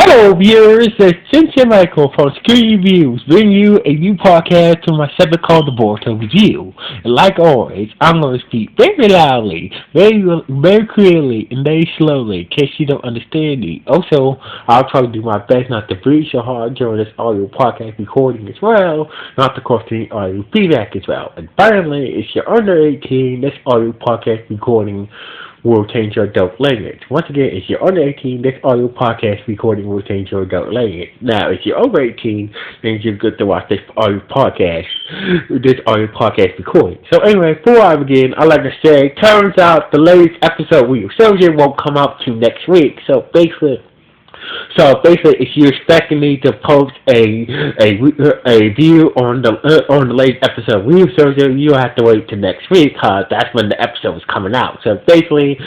Hello, viewers. It's Cynthia Michael from Security Reviews, bringing you a new podcast to my segment called the Boruto Review. And like always, I'm going to speak very loudly, very clearly, and very slowly, in case you don't understand me. Also, I'll try to do my best not to breathe so hard during this audio podcast recording as well, not to cause any audio feedback as well. And finally, if you're under 18, this audio podcast recording will change your adult language. Once again, if you're under 18, this audio podcast recording will change your adult language. Now, if you're over 18, then you're good to watch this audio podcast recording. So anyway, before I begin, I'd like to say, turns out the latest episode we Soldier won't come out to next week. So basically, if you're expecting me to post a view on the latest episode of Wheel Soldier, you'll have to wait till next week, cause that's when the episode is coming out. So basically,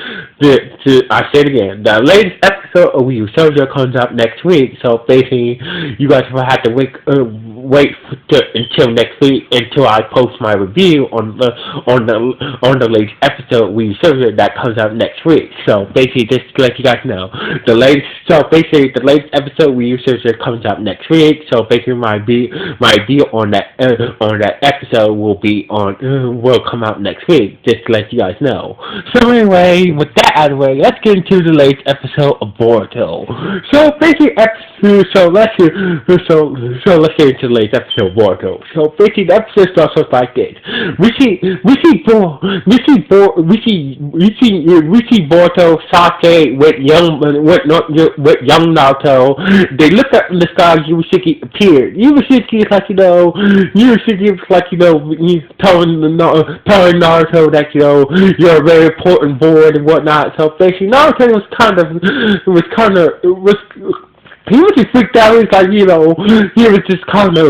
I say it again, the latest episode of Wheel Soldier comes out next week. So basically, you guys will have to wait until next week until I post my review on the latest episode of Wheel Soldier that comes out next week. So basically, just to let you guys know, the latest episode we Soldier comes out next week. So basically, my video on that episode will come out next week. Just to let you guys know. So anyway, with that out of the way, let's get into the latest episode of Boruto. So basically, let's get into the latest episode of Boruto. So basically, the episode starts off like this. We see Boruto, Sasuke with young Naruto. They look up in the sky. Yushiki appeared. Yushiki is telling Naruto that you're a very important boy and whatnot. So basically, Naruto he was just freaked out. He was like, he was just kind of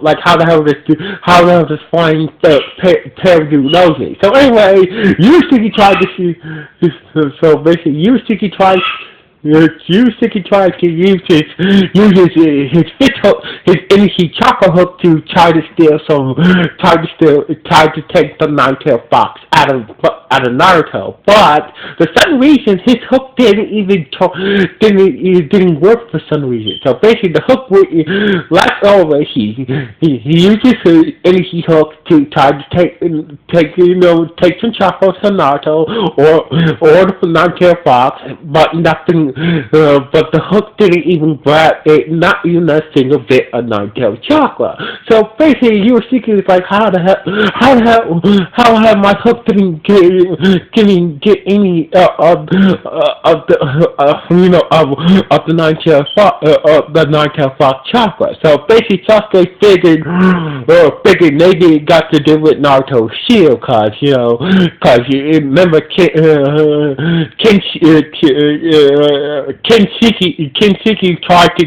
like how the hell this flying pair dude knows me. So anyway, Yusuke tried to see. So basically, Yusuke tried to use his fish hook, his energy chakra hook to try to take the nine-tailed fox out of Naruto. But for some reason, his hook didn't work for some reason. So basically, the hook, like always, he uses his energy hook to try to take some chakra from Naruto or the nine-tailed fox, but nothing. But the hook didn't even grab it, not even a single bit of nine-tailed chakra. So basically, you were thinking like, how the hell my hook didn't get any of the nine-tailed fox chakra. So basically, Sasuke figured maybe it got to do with Naruto's shield, cause you remember Kenshiki tried to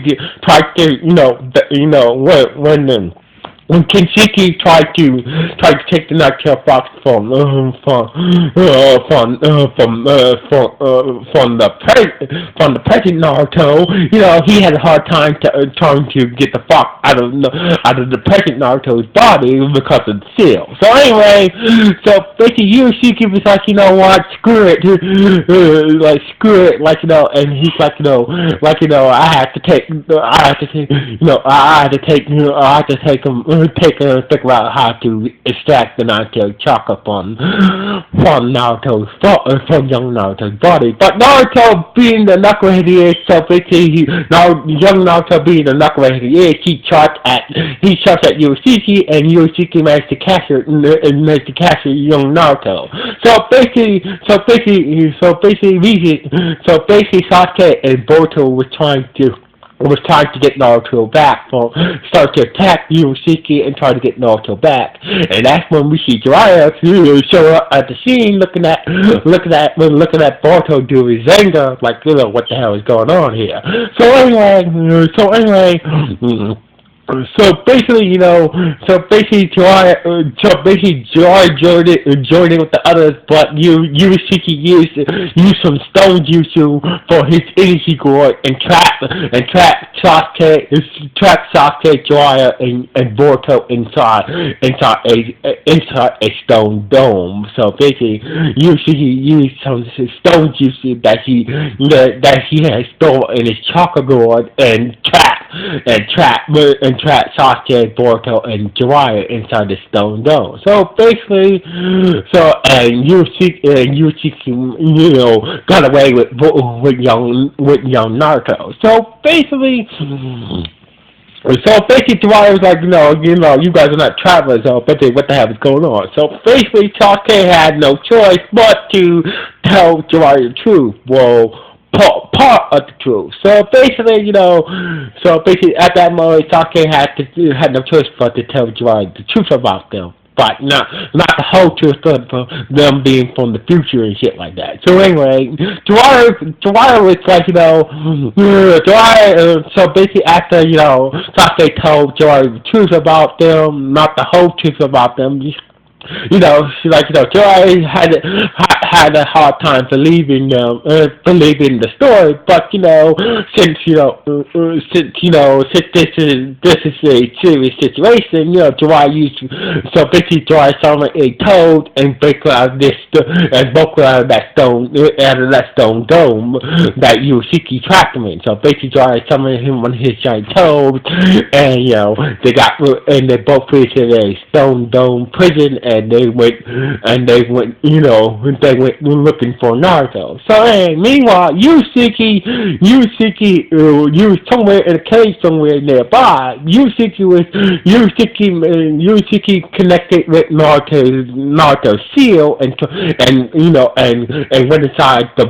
when Kenshiki tried to take the nine-tailed fox from the present Naruto, he had a hard time trying to get the fox out of the present Naruto's body because of the seal. So anyway, so basically Yusuke was like, what, screw it, and he's like, I have to think about how to extract the nine-tailed chakra from young Naruto's body. But Naruto, being the knucklehead he is, so basically young Naruto being the knucklehead he is, he shot at Yusuke, and Yusuke managed to capture young Naruto. So basically Sasuke and Boruto was trying to get Naruto back, start to attack Yusuke and try to get Naruto back. And that's when we see Jiraiya show up at the scene looking at Boruto do his anger, like, what the hell is going on here? So anyway, So basically, Joy joining with the others, but Shiki used some stone jutsu for his energy core trap Sasuke, Jiraiya, and Boruto inside a stone dome. So basically, Shiki used some stone jutsu that he had stored in his chakra gourd and trap Sasuke, Boruto, and Jiraiya inside the stone dome. So basically, Yushiki, got away with young Naruto. So basically, Jiraiya was like, you guys are not travelers. So basically, what the hell is going on? So basically, Sasuke had no choice but to tell Jiraiya the truth. Well, part of the truth. So basically, at that moment, Sasuke had no choice but to tell Jiraiya the truth about them. But not the whole truth of them being from the future and shit like that. So anyway, Jiraiya was like, so basically after, Sasuke told Jiraiya the truth about them, not the whole truth about them, she's like, Joy had a hard time believing the story, but since this is a serious situation, Joy used so basically Joy summoned a toad and broke out that stone dome that Yoshiki trapped him in. So basically Joy summoned him on his giant toad, and they both put in a stone dome prison, and they went looking for Naruto. So meanwhile, Yusuke was somewhere in a cave somewhere nearby. Yusuke connected with Naruto's seal and went inside the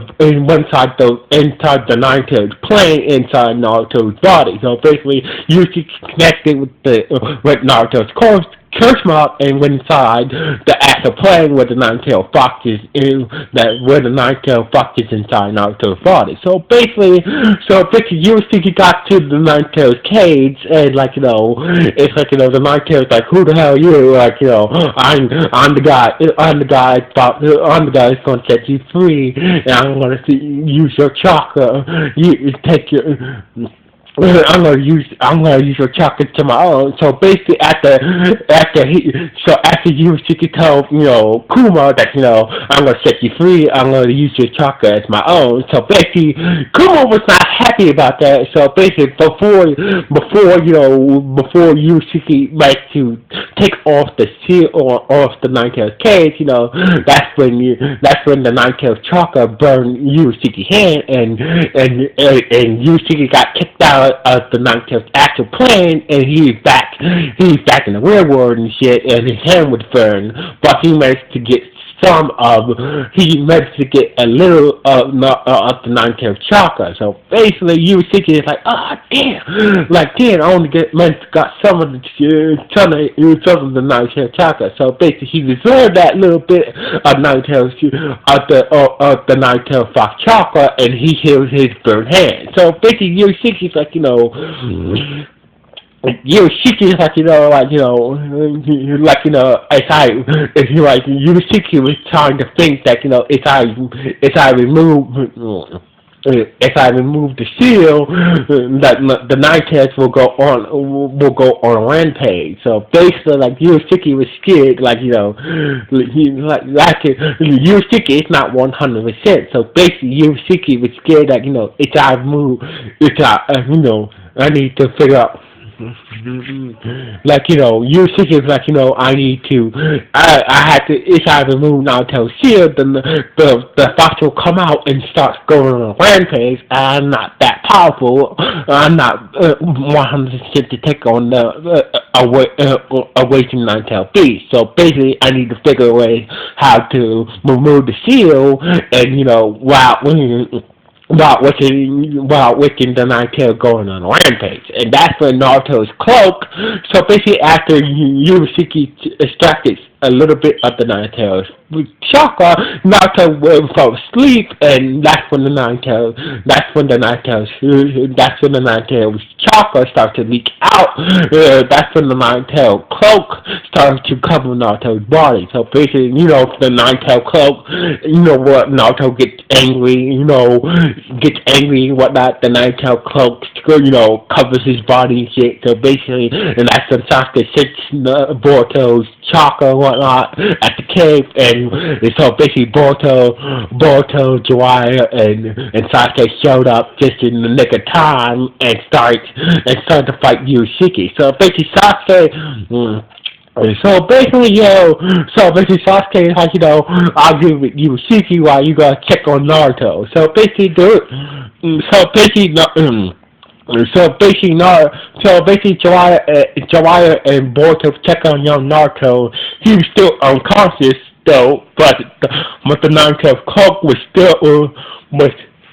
Naruto's plane inside Naruto's body. So basically, Yusuke connected with Naruto's curse mark and went inside the actual plane where the nine-tailed fox is inside Naruto's body. So basically Yusuke got to the nine-tailed cage, and it's like the nine-tailed like, who the hell are you? Like, I'm the guy that's gonna set you free, and I'm gonna use your chakra. You take your I'm gonna use your chocolate to my own. So basically, after Yusuke told Kuma that I'm gonna set you free, I'm gonna use your chocolate as my own. So basically, Kuma was not happy about that. So basically, before Yusuke like to take off the seal or off the nine-tailed cage, that's when the nine-tailed chocolate burned Yusuke's hand, and Yusuke got kicked out of the nine-tailed actual plane, and he's back in the real world and shit, and his hand was burned, but he managed to get a little of the nine-tailed chakra. So basically, Yusuke is like, damn, I only got some of the nine-tailed chakra. So basically, he reserved that little bit of the nine-tailed fox chakra, and he healed his burned hand. So basically, Yusuke is like, Yusuke is like, Yusuke was trying to think that, if I remove the seal, that the nine-tails will go on a rampage. So basically, Yusuke was scared, Yusuke is not 100%. So basically, Yusuke was scared that I need to figure out. Yusuke is I had to, if I remove Naruto's shield, then the fox will come out and start going on a rampage. I'm not that powerful. I'm not 100% to take on the awaiting nine-tailed beast. So basically, I need to figure a way how to remove the shield, and while within the nine-tail going on a rampage. And that's when Naruto's cloak. So basically, after Yusuke extracted a little bit of the Nine Tails chakra. Naruto will fall asleep, and that's when the Nine Tails chakra starts to leak out. That's when the Nine Tail cloak starts to cover Naruto's body. So basically, the Nine Tail cloak, what, Naruto gets angry, and whatnot. The Nine Tail cloak, covers his body and shit. So basically, and that's when Sasuke sits Boruto's chakra and whatnot at the cave, and so basically Boruto, Jiraiya, and Sasuke showed up just in the nick of time and started to fight Yushiki. So basically Sasuke. So basically Sasuke is like, I'll give it Yushiki while you gotta check on Naruto. So basically, Jiraiya and Boruto check on young Naruto. He was still unconscious though, but the Nine Tails cloak was still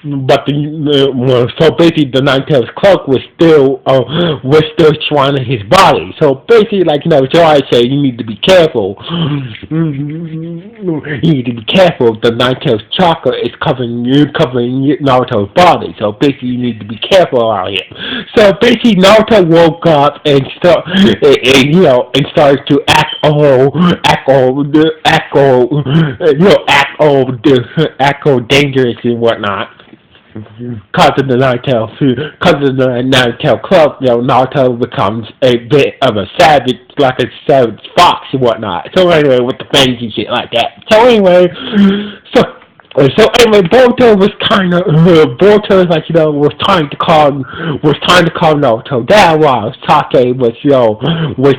so basically the Nine Tails cloak was still surrounding his body. So basically, Jiraiya said, you need to be careful. You need to be careful. The Nine Tails chakra is covering Naruto's body. So basically, you need to be careful around here. So basically, Naruto woke up and started to act all dangerous and whatnot. Because of the Nine Tail cloak, Naruto becomes a bit of a savage, like a savage fox and whatnot. So anyway, with the fangs and shit like that. So anyway, Boruto was trying to calm Naruto down while Sasuke was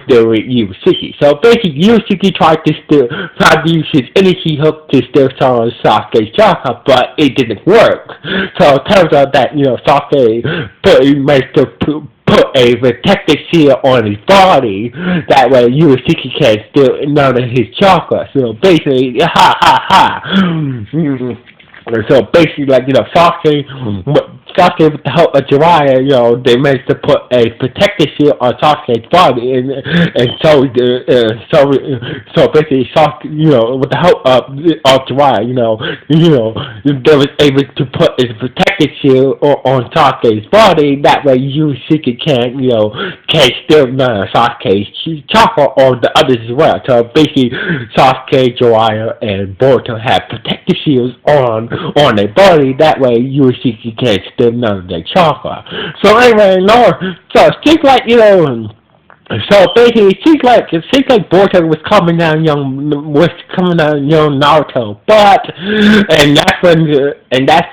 there with Yushiki. So basically, Yushiki tried to use his energy hook to steal some of Sasuke's chakra, but it didn't work. So it turns out that Sasuke managed to put a protective shield on his body. That way, Yushiki can't steal none of his chakra. So basically, So basically, Sasuke with the help of Jiraiya, they managed to put a protective shield on Sasuke's body, and so basically, Sasuke, with the help of Jiraiya, they was able to put a protective shield on Sasuke's body. That way, Yushiki can't steal none of Sasuke's chakra or the others as well. So basically, Sasuke, Jiraiya, and Boruto have protective shields on their body. That way, Yushiki can't steal none of their chakra. So anyway, so it seems like, so basically, it seems like Boruto was coming down young Naruto, and that's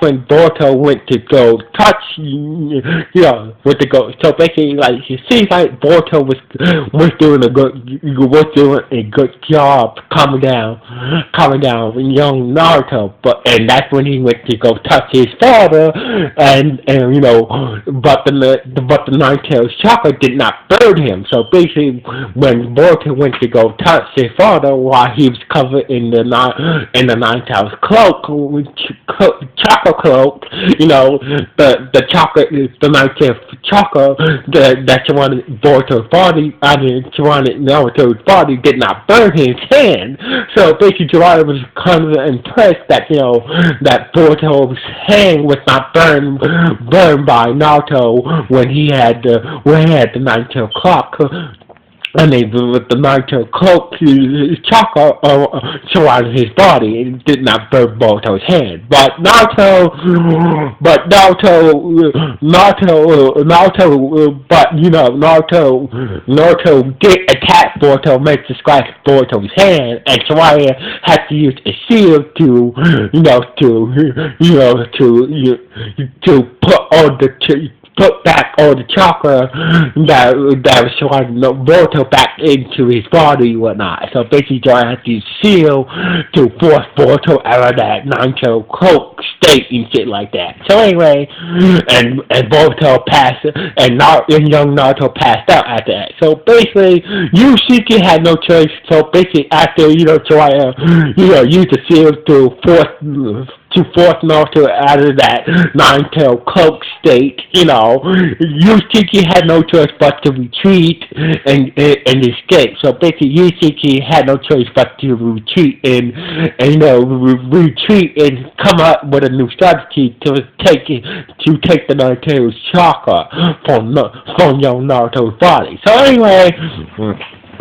when Boruto went to go touch, So basically, it seems like Boruto was doing a good job calming down young Naruto, and that's when he went to go touch his father, but the Nine Tails chakra did not burn him. So basically, when Boruto went to go touch his father while he was covered in the Nine Tails chakra cloak, the Nine Tails chakra that surrounded Boruto's body, surrounded Naruto's body, did not burn his hand. So basically, Jiraiya was kind of impressed that that Boruto's hand was not burned by Naruto when he had the Nine Tails cloak. And with the Nine Tails cloak, chakra surrounded his body. It did not burn Boruto's hand. But Naruto did attack Boruto, managed to scratch Boruto's hand, and Jiraiya had to use a shield to put back all the chakra that was surrounding Boruto back into his body and whatnot. So basically, Jiraiya had to shield to force Boruto out of that Nine Tails cloak state and shit like that. So anyway, and Boruto passed, and young Naruto passed out after that. So basically, Yushiki had no choice. So basically, after Jiraiya used the shield to force to force Naruto out of that nine-tailed cloak state. Yusuke had no choice but to retreat and escape. So basically, Yusuke had no choice but to retreat retreat and come up with a new strategy to take the Naruto's chakra from young Naruto's body. So anyway.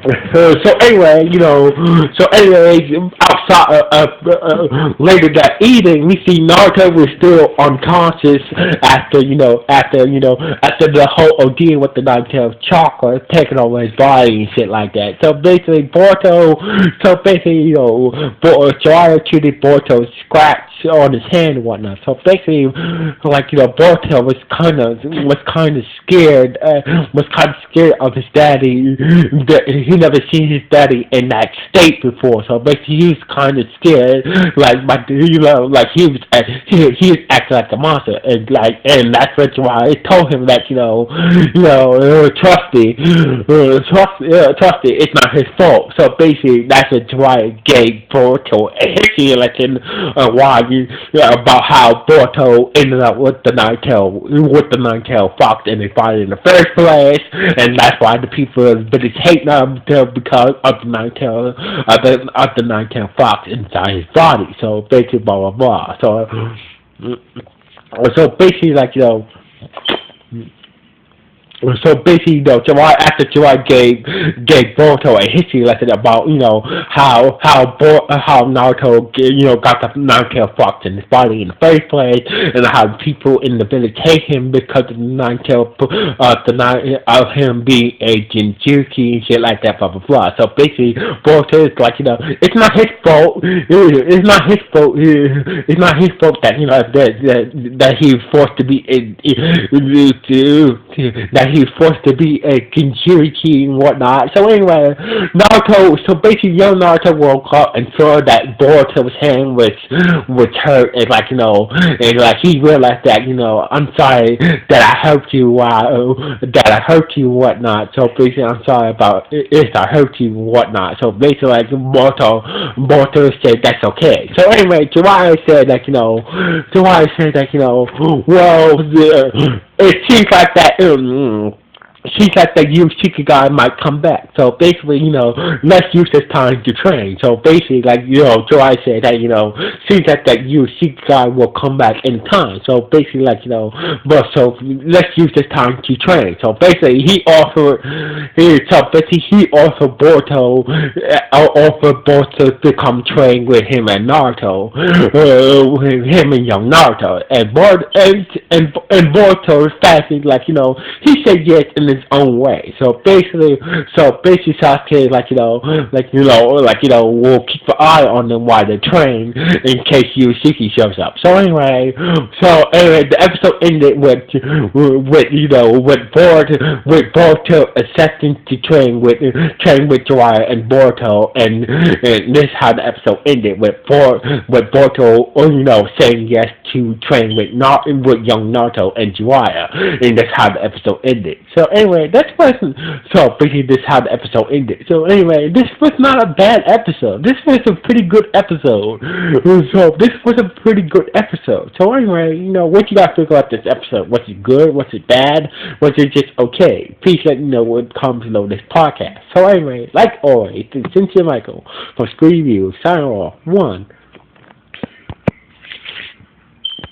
Outside later that evening, we see Naruto was still unconscious after the whole ordeal with the nine-tailed chakra taking over his body and shit like that. So basically, Jiraiya treated Boruto's scratch on his hand and whatnot. So basically, Boruto was kind of scared, of his daddy. He never seen his daddy in that state before. So basically, he was kind of scared, he was acting like a monster, and that's what I told him that trust me, it's not his fault. So basically, that's what Jiraiya gave Boruto a history lesson about how Boruto ended up with the nine-tailed fox in his body in the first place, and that's why the people of the village hate him because of the nine-tailed fox inside his body. So basically, blah blah blah. So basically, after Jiraiya gave Boruto a history lesson about how Naruto got the nine-tailed fox in his body in the first place, and how people in the village hate him because of him being a Jinchuriki and shit like that, blah blah blah. So basically, Boruto is it's not his fault. It's not his fault. It's not his fault that that he was forced to be a Jinchuriki and whatnot. So anyway, young Naruto woke up and saw that Boruto's hand was hurt, and he realized that I'm sorry that I hurt you and whatnot. So basically, I'm sorry about if I hurt you and whatnot. So basically, Boruto said that's okay. So anyway, Jiraiya said it seems like that. She said that Yusuke guy might come back. So basically, let's use this time to train. So basically, Jiraiya said that, seems like that Yusuke guy will come back in time. So basically, so let's use this time to train. So basically, he offered Boruto to come train with him and Naruto, him and young Naruto. And Boruto is fasting, he said yes in his own way. So basically Sasuke will keep an eye on them while they train in case Yusuke shows up. So anyway, the episode ended with Boruto accepting to train with Jiraiya and Boruto, and this is how the episode ended with Boruto saying yes to train with young Naruto and Jiraiya, and that's how the episode ended. So anyway, this is how the episode ended. So anyway, this was not a bad episode. This was a pretty good episode. So anyway, what you guys think about this episode? Was it good? Was it bad? Was it just okay? Please let me know what comes below this podcast. So anyway, like always, this is Sincere Michael from Screen Review, signing off. 1,